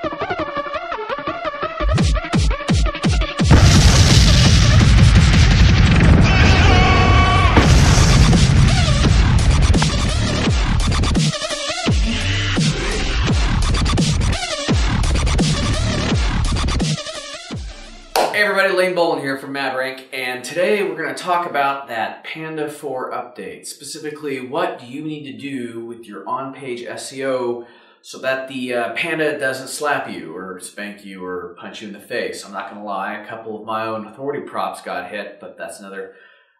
Hey everybody, Lane Bolin here from MadRank, and today we're going to talk about that Panda 4 update. Specifically, what do you need to do with your on-page SEO so that the Panda doesn't slap you or spank you or punch you in the face. I'm not going to lie, a couple of my own authority props got hit, but that's another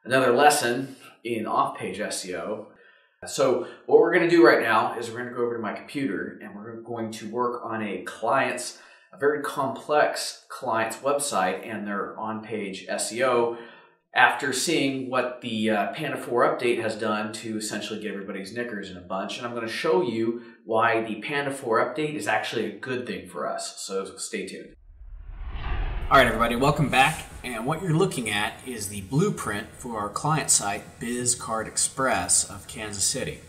lesson in off-page SEO. So what we're going to do right now is we're going to go over to my computer and we're going to work on a very complex client's website and their on-page SEO after seeing what the Panda 4 update has done to essentially get everybody's knickers in a bunch. And I'm going to show you why the Panda 4 update is actually a good thing for us. So stay tuned. All right, everybody, welcome back. And what you're looking at is the blueprint for our client site, BizCard Express of Kansas City.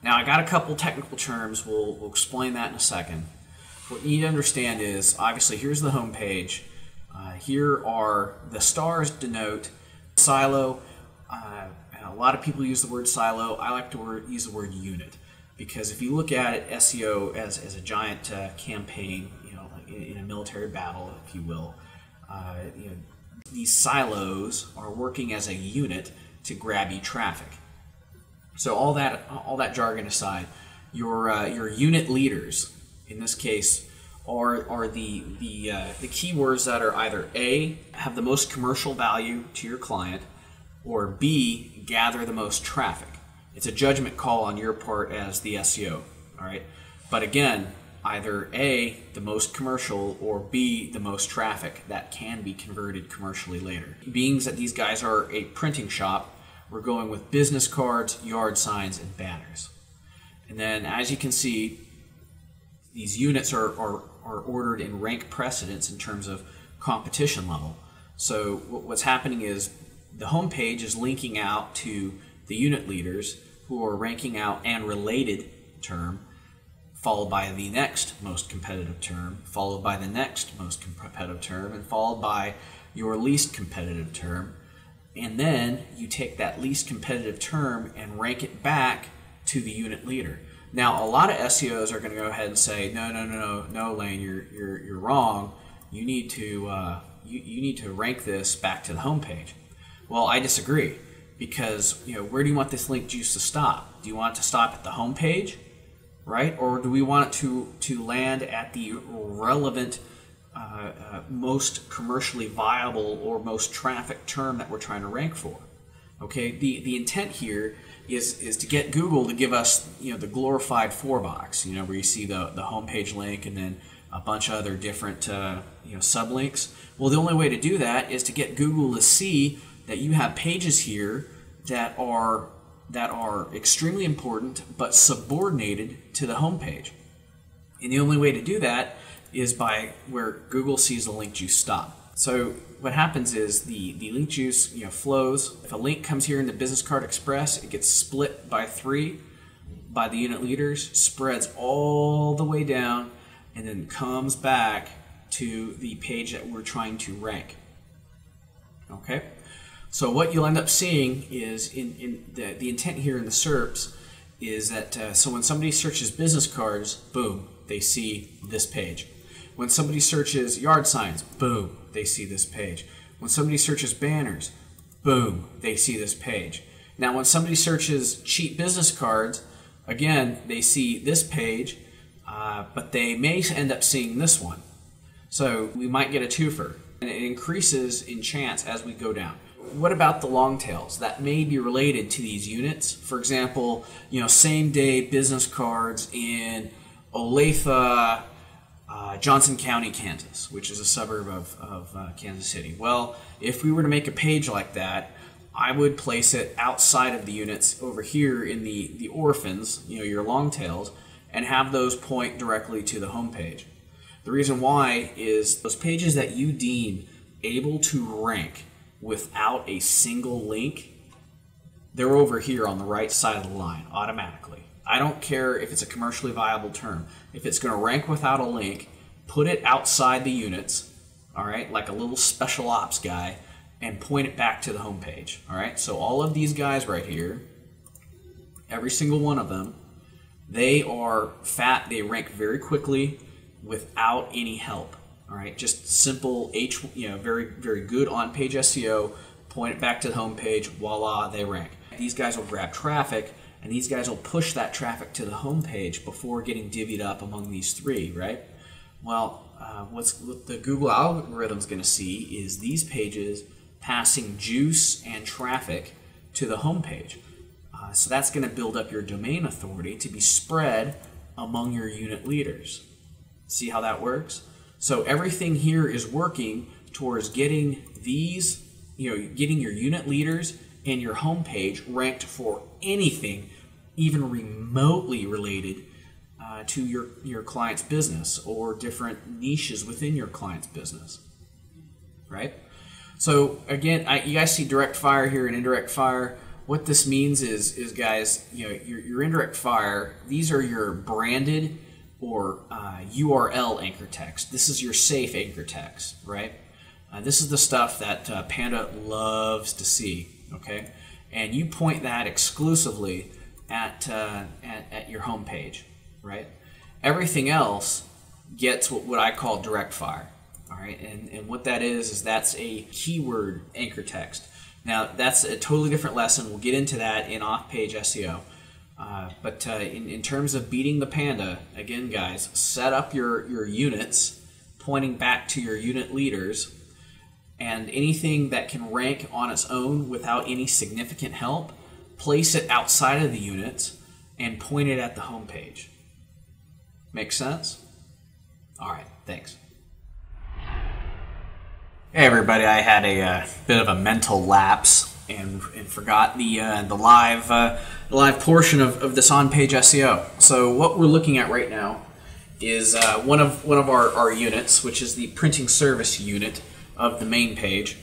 Now, I got a couple technical terms. We'll explain that in a second. What you need to understand is, obviously, here's the home page. Here are the stars denote silo. A lot of people use the word silo. I like to use the word unit because if you look at it, SEO as a giant campaign, in a military battle, if you will, these silos are working as a unit to grab you traffic. So all that jargon aside, your unit leaders, in this case, are the keywords that are either A, have the most commercial value to your client, or B, gather the most traffic. It's a judgment call on your part as the SEO, all right? But again, either A, the most commercial, or B, the most traffic that can be converted commercially later. Being that these guys are a printing shop, we're going with business cards, yard signs, and banners. And then as you can see, these units are ordered in rank precedence in terms of competition level. So what's happening is the home page is linking out to the unit leaders who are ranking out and related term, followed by the next most competitive term, followed by the next most competitive term, and followed by your least competitive term. And then you take that least competitive term and rank it back to the unit leader. Now, a lot of SEOs are going to go ahead and say, no, Lane, you're wrong. You need to you need to rank this back to the home page. Well, I disagree because where do you want this link juice to stop? Do you want it to stop at the home page, right? Or do we want it to land at the relevant, most commercially viable or most traffic term that we're trying to rank for? Okay, the intent here is to get Google to give us the glorified 4 box, where you see the homepage link and then a bunch of other different sublinks. Well, the only way to do that is to get Google to see that you have pages here that are extremely important but subordinated to the homepage. And the only way to do that is by where Google sees the link juice stop. So what happens is the link juice flows. If a link comes here into Business Card Express, it gets split by 3 by the unit leaders, spreads all the way down, and then comes back to the page that we're trying to rank. Okay? So what you'll end up seeing is in the intent here in the SERPs is that so when somebody searches business cards, boom, they see this page. When somebody searches yard signs, boom, they see this page. When somebody searches banners, boom, they see this page. Now, when somebody searches cheap business cards, again, they see this page, but they may end up seeing this one. So we might get a twofer, and it increases in chance as we go down. What about the long tails that may be related to these units? For example, same day business cards in Olathe, Johnson County, Kansas, which is a suburb of Kansas City. Well, if we were to make a page like that, I would place it outside of the units over here in the orphans, your long tails, and have those point directly to the home page. The reason why is those pages that you deem able to rank without a single link, they're over here on the right side of the line automatically. I don't care if it's a commercially viable term. If it's going to rank without a link, put it outside the units, all right, like a little special ops guy, and point it back to the home page. All right, so all of these guys right here, every single one of them, they are fat. They rank very quickly without any help. All right, just simple very good on-page SEO. Point it back to the home page. Voila, they rank. These guys will grab traffic, and these guys will push that traffic to the home page before getting divvied up among these three, right? Well, what the Google algorithm's going to see is these pages passing juice and traffic to the home page. So that's going to build up your domain authority to be spread among your unit leaders. See how that works? So everything here is working towards getting these, getting your unit leaders and your home page ranked for anything even remotely related to your client's business or different niches within your client's business, right? So again, you guys see direct fire here and indirect fire. What this means is guys, your indirect fire, these are your branded or URL anchor text. This is your safe anchor text, right? This is the stuff that Panda loves to see, okay? And you point that exclusively at your home page, right? Everything else gets what I call direct fire, all right? And what that is that's a keyword anchor text. Now, that's a totally different lesson. We'll get into that in off-page SEO. But in terms of beating the Panda, again, guys, set up your units pointing back to your unit leaders, and anything that can rank on its own without any significant help, place it outside of the units and point it at the home page. Make sense? All right, thanks. Hey everybody, I had a bit of a mental lapse and forgot the live portion of this on-page SEO. So what we're looking at right now is one of our units, which is the printing service unit of the main page.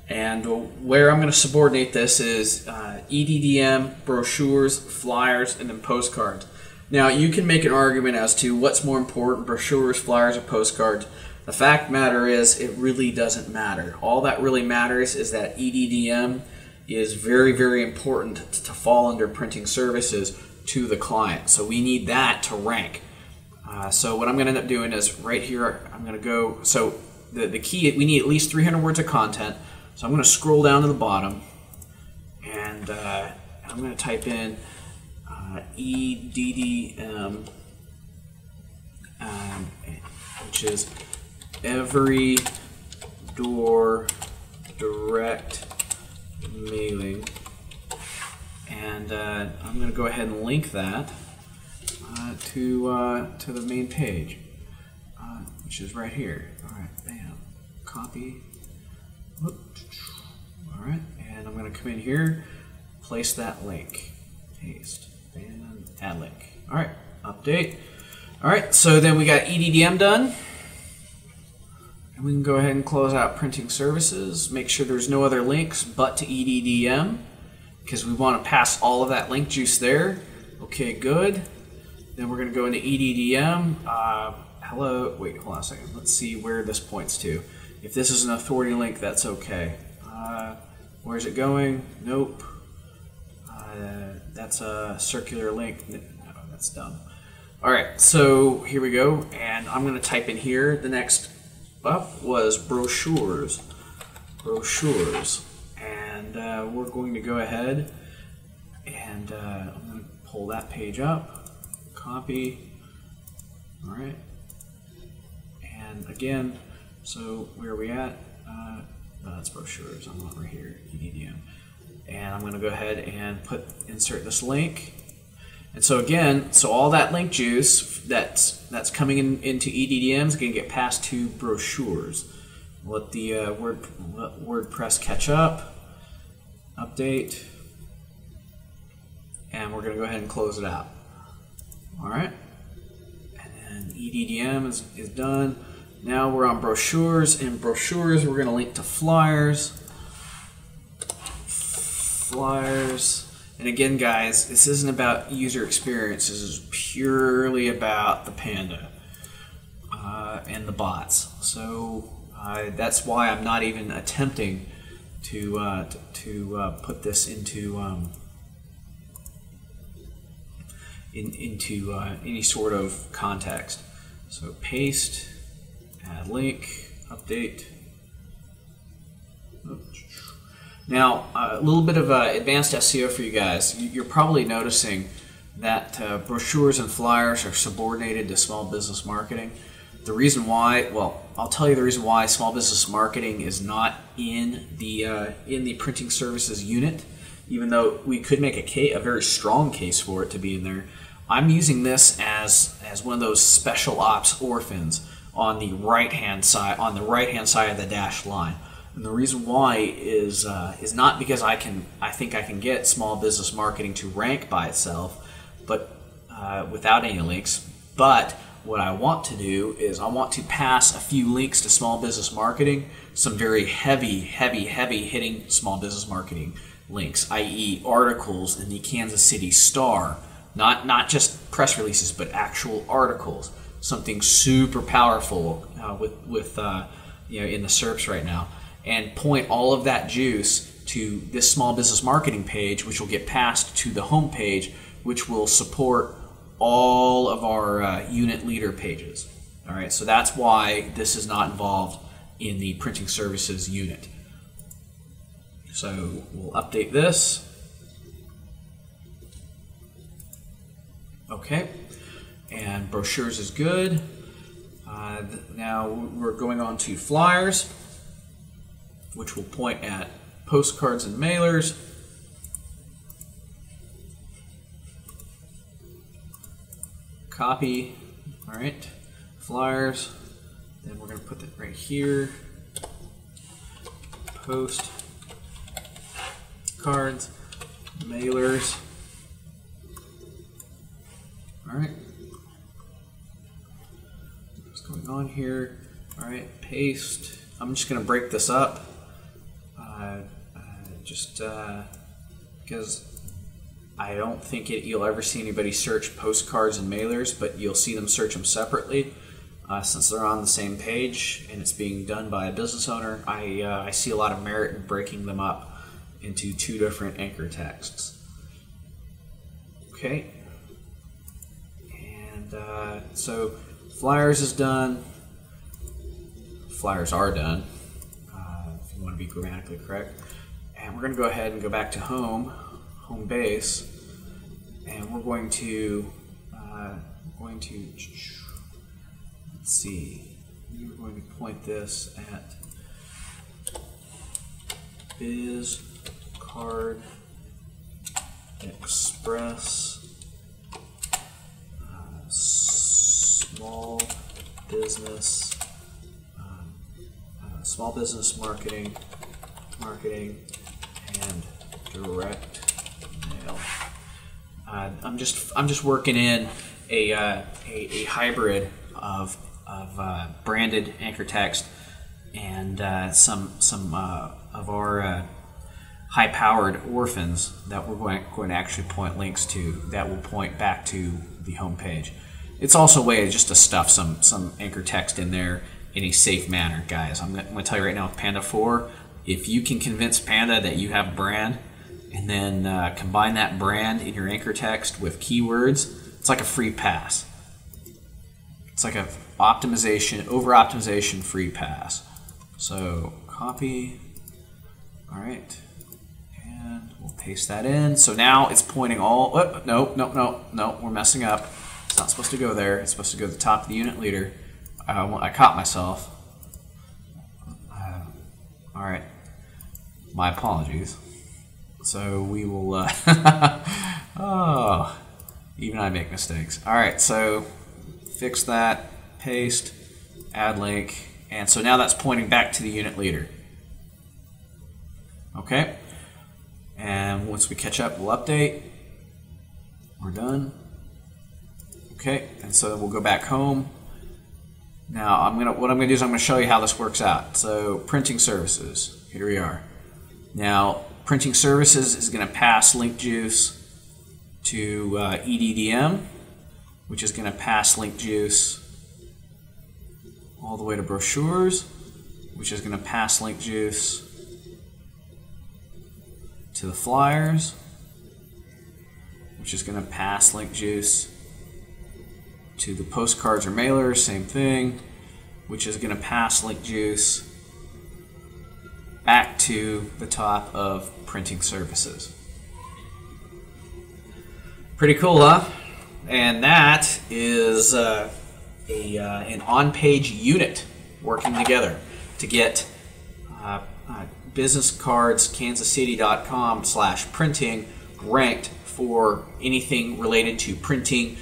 And where I'm going to subordinate this is EDDM, brochures, flyers, and then postcards. Now you can make an argument as to what's more important, brochures, flyers, or postcards. The fact of the matter is, it really doesn't matter. All that really matters is that EDDM is very, very important to fall under printing services to the client. So we need that to rank. So what I'm going to end up doing is right here, I'm going to go, so the key, we need at least 300 words of content. So I'm going to scroll down to the bottom, and I'm going to type in EDDM, which is every door direct mailing, and I'm going to go ahead and link that to the main page, which is right here. All right, bam, copy. Whoop. All right, and I'm going to come in here, place that link, paste, and add link. All right, update. All right, so then we got EDDM done. And we can go ahead and close out printing services. Make sure there's no other links but to EDDM, because we want to pass all of that link juice there. Okay, good. Then we're going to go into EDDM. Hello. Wait, hold on a second. Let's see where this points to. If this is an authority link, that's okay. Where's it going? Nope. That's a circular link. No, that's dumb. All right, so here we go. And I'm going to type in here the next up was brochures, and we're going to go ahead and I'm going to pull that page up, copy, all right, and again, so where are we at? That's brochures. I'm not right here, EDDM, and I'm going to go ahead and insert this link. And so again, so all that link juice that's coming into EDDM is going to get passed to brochures. Let the WordPress catch up, update, and we're going to go ahead and close it out. All right, and then EDDM is done. Now we're on brochures. In brochures, we're going to link to flyers. And again, guys, this isn't about user experience. This is purely about the Panda. and the bots. So that's why I'm not even attempting to put this into any sort of context. So paste, add link, update. Now, a little bit of advanced SEO for you guys. You're probably noticing that brochures and flyers are subordinated to small business marketing. The reason why, well, I'll tell you the reason why small business marketing is not in the printing services unit, even though we could make a very strong case for it to be in there. I'm using this as one of those special ops orphans on the right-hand side of the dashed line. And the reason why is not because I think I can get small business marketing to rank by itself, but without any links. But what I want to do is I want to pass a few links to small business marketing, some very heavy hitting small business marketing links, i.e. articles in the Kansas City Star, not just press releases, but actual articles, something super powerful with in the SERPs right now, and point all of that juice to this small business marketing page, which will get passed to the home page, which will support all of our unit leader pages. All right, so that's why this is not involved in the printing services unit. So we'll update this. Okay, and brochures is good. Now we're going on to flyers, which will point at postcards and mailers. Copy, all right, flyers, then we're going to put that right here, post, cards, mailers, all right, what's going on here, all right, paste. I'm just going to break this up, because I don't think you'll ever see anybody search postcards and mailers, but you'll see them search them separately. Since they're on the same page and it's being done by a business owner, I see a lot of merit in breaking them up into two different anchor texts. Okay, and so flyers is done. Flyers are done, if you want to be grammatically correct. And we're going to go ahead and go back to home base, and we're going to let's see, we're going to point this at Biz Card Express small business marketing and direct mail. I'm just working in a hybrid of branded anchor text and some of our high-powered orphans that we're going to actually point links to that will point back to the home page. It's also a way just to stuff some anchor text in there in a safe manner, guys. I'm going to tell you right now with Panda 4, if you can convince Panda that you have a brand and then combine that brand in your anchor text with keywords, it's like a free pass. It's like a over-optimization free pass. So copy, all right, and we'll paste that in. So now it's pointing all, oh, no, we're messing up. It's not supposed to go there. It's supposed to go to the top of the unit leader. I caught myself. All right, my apologies. So we will, oh, even I make mistakes. All right, so fix that, paste, add link, and so now that's pointing back to the unit leader. Okay, and once we catch up, we'll update. We're done. Okay, and so we'll go back home. Now what I'm gonna do is I'm gonna show you how this works out. So printing services, here we are. Now printing services is gonna pass link juice to EDDM, which is gonna pass link juice all the way to brochures, which is going to pass link juice to the flyers, which is going to pass link juice to the postcards or mailers, same thing, which is going to pass link juice back to the top of printing services. Pretty cool, huh? And that is an on-page unit working together to get business cards kansascity.com/printing ranked for anything related to printing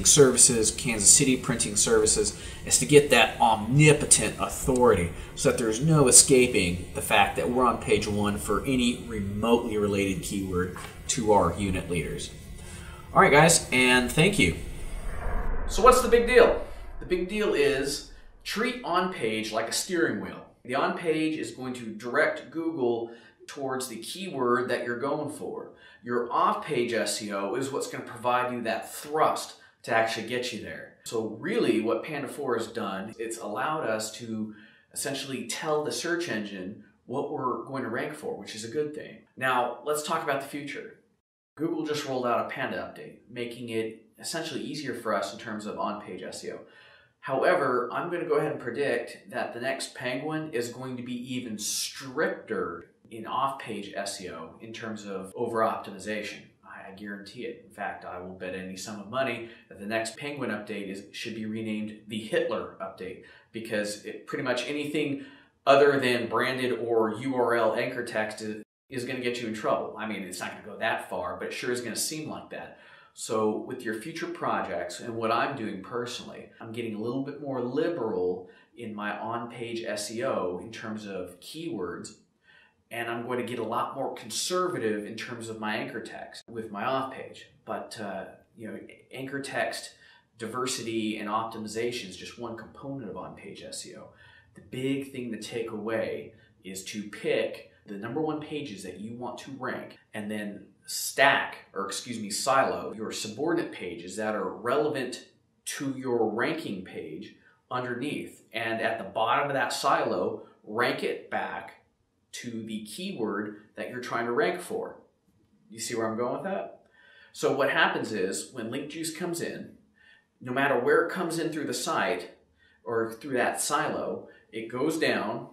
services, Kansas City printing services, is to get that omnipotent authority so that there's no escaping the fact that we're on page 1 for any remotely related keyword to our unit leaders. All right, guys, and thank you. So what's the big deal? The big deal is treat on-page like a steering wheel. The on-page is going to direct Google towards the keyword that you're going for. Your off-page SEO is what's going to provide you that thrust to actually get you there. So really what Panda 4 has done, it's allowed us to essentially tell the search engine what we're going to rank for, which is a good thing. Now let's talk about the future. Google just rolled out a Panda update, making it essentially easier for us in terms of on-page SEO. However, I'm going to go ahead and predict that the next Penguin is going to be even stricter in off-page SEO in terms of over-optimization. I guarantee it. In fact, I will bet any sum of money that the next Penguin update should be renamed the Hitler update, because pretty much anything other than branded or URL anchor text is going to get you in trouble. I mean, it's not going to go that far, but it sure is going to seem like that. So with your future projects and what I'm doing personally, I'm getting a little bit more liberal in my on-page SEO in terms of keywords, and I'm going to get a lot more conservative in terms of my anchor text with my off-page. But anchor text diversity and optimization is just one component of on-page SEO. The big thing to take away is to pick the #1 pages that you want to rank and then silo your subordinate pages that are relevant to your ranking page underneath. And at the bottom of that silo, rank it back to the keyword that you're trying to rank for. You see where I'm going with that? So what happens is when link juice comes in, no matter where it comes in through the site or through that silo, it goes down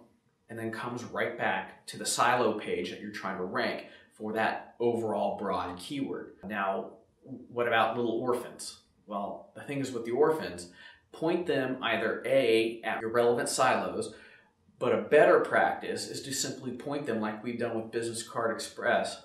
and then comes right back to the silo page that you're trying to rank for that overall broad keyword. Now, what about little orphans? Well, the thing is with the orphans, point them either A, at your relevant silos, but a better practice is to simply point them like we've done with BizCard Express,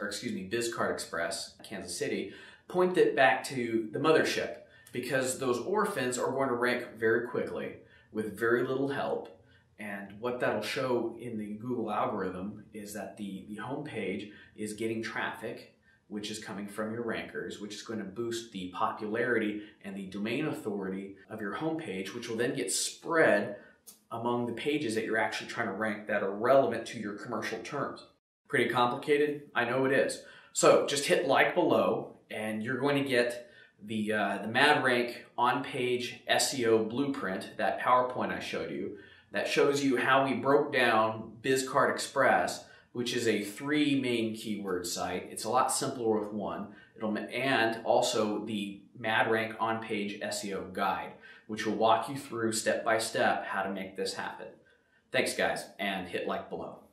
Kansas City, point it back to the mothership, because those orphans are going to rank very quickly with very little help. And what that'll show in the Google algorithm is that the home page is getting traffic, which is coming from your rankers, which is going to boost the popularity and the domain authority of your home page, which will then get spread among the pages that you're actually trying to rank that are relevant to your commercial terms. Pretty complicated? I know it is. So just hit like below and you're going to get the MadRank on-page SEO blueprint, that PowerPoint I showed you, that shows you how we broke down BizCard Express, which is a 3 main keyword site. It's a lot simpler with one. And also the MadRank on-page SEO guide, which will walk you through step by step how to make this happen. Thanks guys, and hit like below.